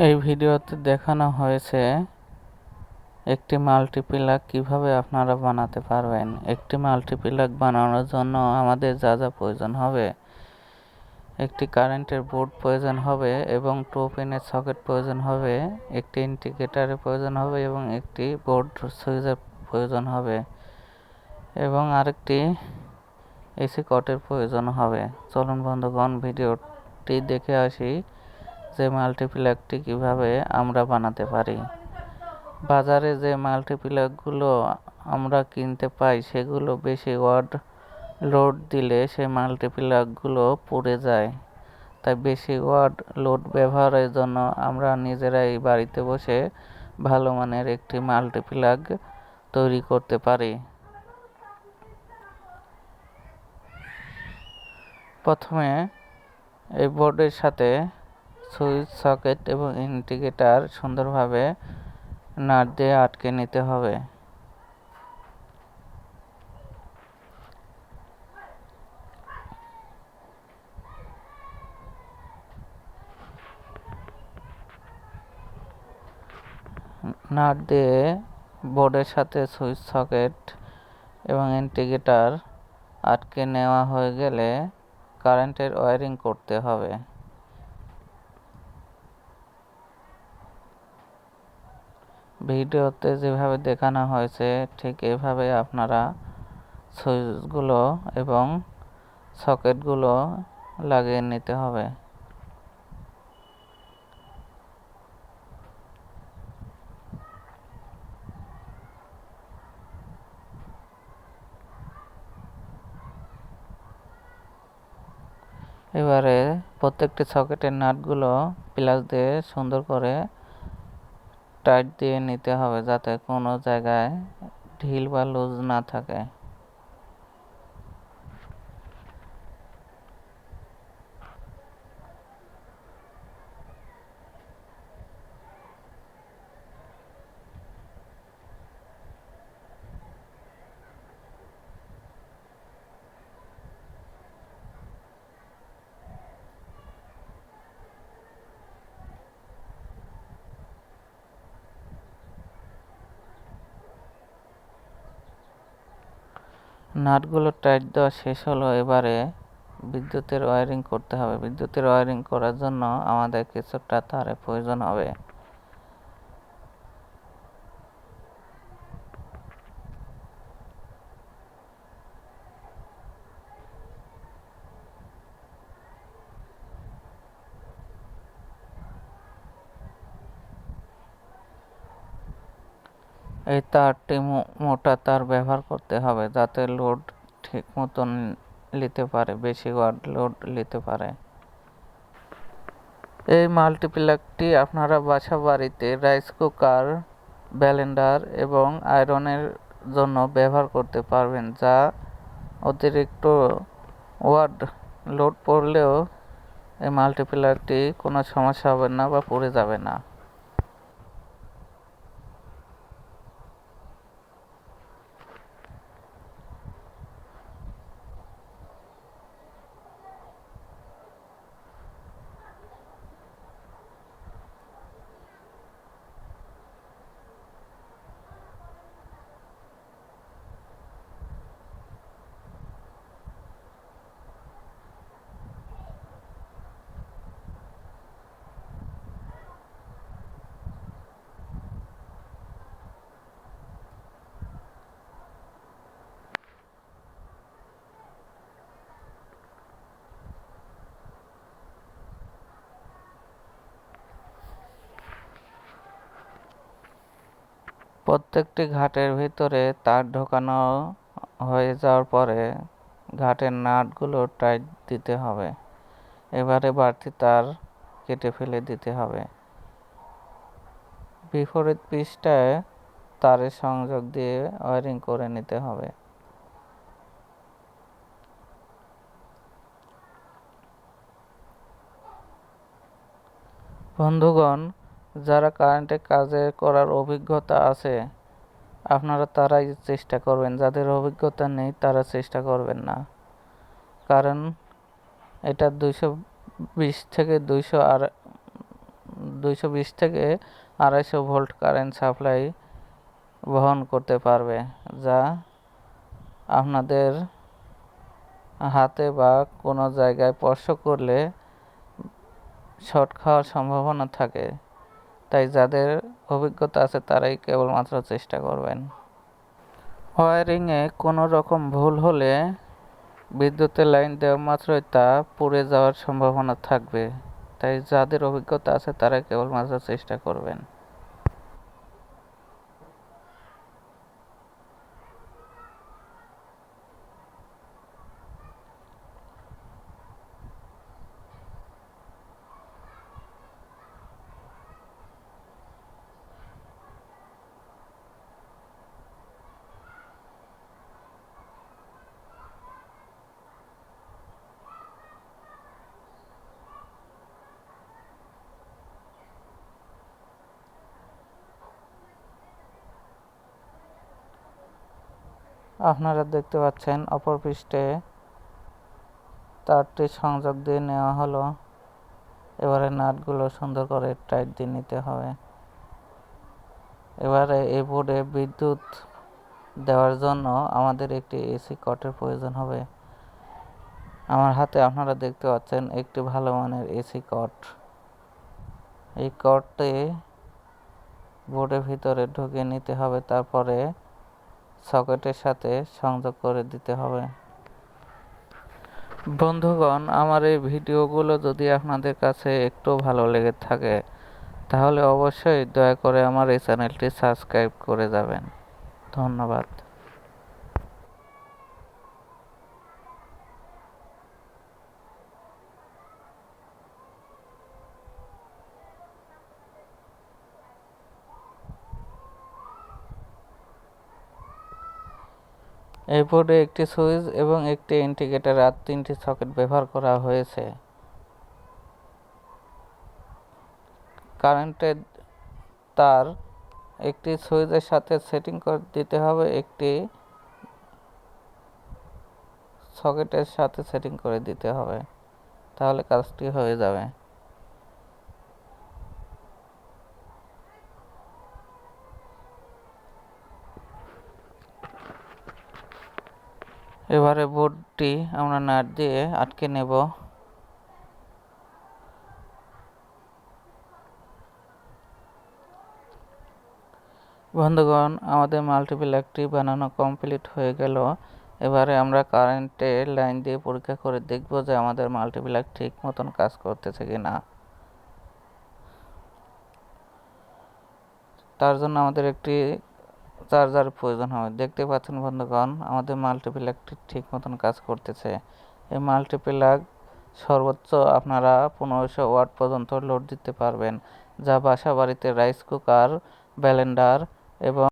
এই ভিডিওতে দেখানো হয়েছে একটি মাল্টিপ্লাগ কিভাবে আপনারা বানাতে পারবেন। একটি মাল্টিপ্লাগ বানানোর জন্য আমাদের যা যা প্রয়োজন হবে, একটি কারেন্টের বোর্ড প্রয়োজন হবে এবং 2 পিনের সকেট প্রয়োজন হবে, একটি ইন্ডিকেটরের প্রয়োজন হবে এবং একটি বোর্ড সুইচের প্রয়োজন হবে এবং আরেকটি এসি কটের প্রয়োজন হবে। চলুন বন্ধুগণ, ভিডিওটি দেখে আসি যে মাল্টিপ্লাগটি কিভাবে আমরা বানাতে পারি। বাজারে যে মাল্টিপ্লাগগুলো আমরা কিনতে পাই সেগুলো বেশি ওয়াট লোড দিলে সেই মাল্টিপ্লাগগুলো পুড়ে যায়। তাই বেশি ওয়াট লোড ব্যবহারের জন্য আমরা নিজেরাই বাড়িতে বসে ভালো মানের একটি মাল্টিপ্লাগ তৈরি করতে পারি। প্রথমে এই বোর্ডের সাথে সুইচ, সকেট এবং ইন্ডিকেটর সুন্দরভাবে নাট দিয়ে আটকে নিতে হবে। নাট দিয়ে বোর্ডের সাথে সুইচ, সকেট এবং ইন্ডিকেটর আটকে নেওয়া হয়ে গেলে কারেন্টের ওয়্যারিং করতে হবে। ভিডিওতে যেভাবে দেখানো হয়েছে ঠিক এভাবে আপনারা সুইচগুলো এবং সকেটগুলো লাগিয়ে নিতে হবে। এবারে প্রত্যেকটি সকেটের নাটগুলো প্লাস দিয়ে সুন্দর করে টাইট দিয়ে নিতে হবে যাতে কোনো জায়গায় ঢিল বা লুজ না থাকে। নাটগুলো টাইট দেওয়া শেষ হলো। এবারে বিদ্যুতের ওয়্যারিং করতে হবে। বিদ্যুতের ওয়্যারিং করার জন্য আমাদের কিছুটা তারের প্রয়োজন হবে। এই তারটি মোটা তার ব্যবহার করতে হবে যাতে লোড ঠিক মতন নিতে পারে, বেশি ওয়াট লোড নিতে পারে। এই মাল্টিপ্লাগটি আপনারা বাসা বাড়িতে রাইস কুকার, ব্লেন্ডার এবং আয়রনের জন্য ব্যবহার করতে পারবেন, যা অতিরিক্ত ওয়াট লোড পড়লেও এই মাল্টিপ্লাগটি কোনো সমস্যা হবে না বা পুড়ে যাবে না। প্রত্যেকটি ঘাটের ভিতরে তার ঢোকানো হয়ে যাওয়ার পরে ঘাটের নাটগুলো টাইট দিতে হবে। এবারে বাড়তি তার কেটে ফেলে দিতে হবে। বিপরীত পৃষ্ঠায় তারের সংযোগ দিয়ে ওয়্যারিং করে নিতে হবে। বন্ধুগণ, যারা কারেন্টে কাজে করার অভিজ্ঞতা আছে আপনারা তারাই চেষ্টা করবেন, যাদের অভিজ্ঞতা নেই তারা চেষ্টা করবেন না। কারণ এটা 220 থেকে 220 থেকে 250 ভোল্ট কারেন্ট সাপ্লাই বহন করতে পারবে, যা আপনাদের হাতে বা কোনো জায়গায় স্পর্শ করলে শর্ট খাওয়ার সম্ভাবনা থাকে। তাই যাদের অভিজ্ঞতা আছে তারাই কেবলমাত্র চেষ্টা করবেন। ওয়্যারিংয়ে কোনো রকম ভুল হলে বিদ্যুতের লাইন দেওয়া মাত্রই তা পুড়ে যাওয়ার সম্ভাবনা থাকবে। তাই যাদের অভিজ্ঞতা আছে তারাই কেবলমাত্র চেষ্টা করবেন। আপনারা দেখতে পাচ্ছেন অপর পৃষ্ঠে তারটি সংযোগ দিয়ে নেওয়া হলো। এবারে নাটগুলো সুন্দর করে টাইট দিয়ে নিতে হবে। এবারে এই বোর্ডে বিদ্যুৎ দেওয়ার জন্য আমাদের একটি এসি কটের প্রয়োজন হবে। আমার হাতে আপনারা দেখতে পাচ্ছেন একটি ভালো মানের এসি কট। এই কটটি বোর্ডের ভিতরে ঢুকিয়ে নিতে হবে, তারপরে সকেটের সাথে সংযোগ করে দিতে হবে। বন্ধুগণ, আমার এই ভিডিওগুলো যদি আপনাদের কাছে একটু ভালো লেগে থাকে তাহলে অবশ্যই দয়া করে আমার এই চ্যানেলটি সাবস্ক্রাইব করে যাবেন। ধন্যবাদ। এই বোর্ডে একটি সুইচ এবং একটি ইন্ডিকেটর আর 3টি সকেট ব্যবহার করা হয়েছে। কারেন্টের তার একটি সুইচের সাথে সেটিং করে দিতে হবে, একটি সকেটের সাথে সেটিং করে দিতে হবে, তাহলে কাজটি হয়ে যাবে। এবারে বোর্ডটি আমরা নাট দিয়ে আটকে নেব। বন্ধুগণ, আমাদের মাল্টিপ্লাগটি বানানো কমপ্লিট হয়ে গেল। এবারে আমরা কারেন্টের লাইন দিয়ে পরীক্ষা করে দেখব যে আমাদের মাল্টিপ্লাগ ঠিক মতন কাজ করতেছে কিনা। তার জন্য আমাদের একটি চার্জার প্রয়োজন হবে। দেখতে পাচ্ছেন বন্ধুগণ, আমাদের মাল্টিপ্লাগটি ঠিক মতন কাজ করতেছে। এই মাল্টিপ্লাগ সর্বোচ্চ আপনারা 1500 ওয়াট পর্যন্ত লোড দিতে পারবেন, যা বাসা বাড়িতে রাইস কুকার, ব্লেন্ডার এবং